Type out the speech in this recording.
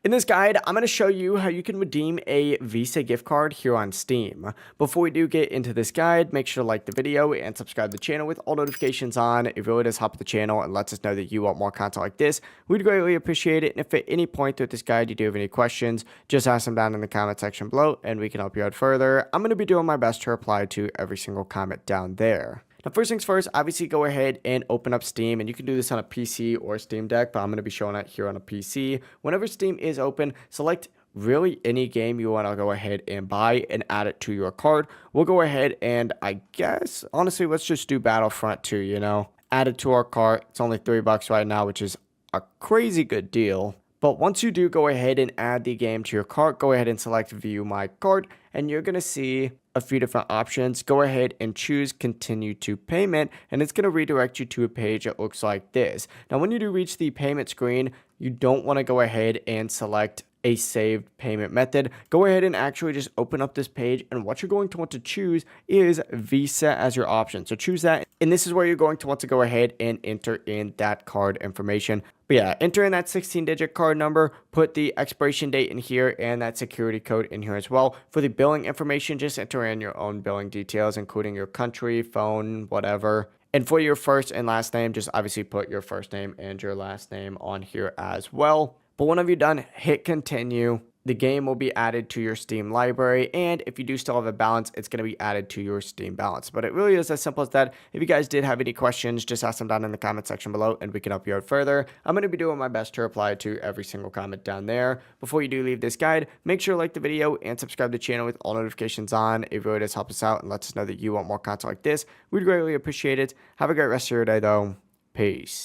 In this guide, I'm going to show you how you can redeem a Visa gift card here on Steam. Before we do get into this guide, make sure to like the video and subscribe to the channel with all notifications on. It really does help the channel and lets us know that you want more content like this. We'd greatly appreciate it. And if at any point throughout this guide you do have any questions, just ask them down in the comment section below and we can help you out further. I'm going to be doing my best to reply to every single comment down there. Now, first things first, obviously go ahead and open up Steam, and you can do this on a PC or Steam Deck, but I'm going to be showing it here on a PC. Whenever Steam is open, select really any game you want to go ahead and buy and add it to your cart. We'll go ahead and I guess, honestly, let's just do Battlefront 2, add it to our cart. It's only $3 right now, which is a crazy good deal. But once you do go ahead and add the game to your cart, go ahead and select View My Cart, and you're going to see a few different options. Go ahead and choose Continue to Payment, and it's going to redirect you to a page that looks like this. Now, when you do reach the payment screen, you don't want to go ahead and select a saved payment method. Go ahead and actually just open up this page, and what you're going to want to choose is Visa as your option. So choose that, and this is where you're going to want to go ahead and enter in that card information. But yeah, enter in that 16-digit card number, put the expiration date in here and that security code in here as well. For the billing information, just enter in your own billing details, including your country, phone, whatever. And for your first and last name, just obviously put your first name and your last name on here as well. But whenever you're done, hit continue. The game will be added to your Steam library, and if you do still have a balance, it's going to be added to your Steam balance. But it really is as simple as that. If you guys did have any questions, just ask them down in the comment section below, and we can help you out further. I'm going to be doing my best to reply to every single comment down there. Before you do leave this guide, make sure to like the video and subscribe to the channel with all notifications on. It really does help us out and lets us know that you want more content like this. We'd greatly appreciate it. Have a great rest of your day, though. Peace.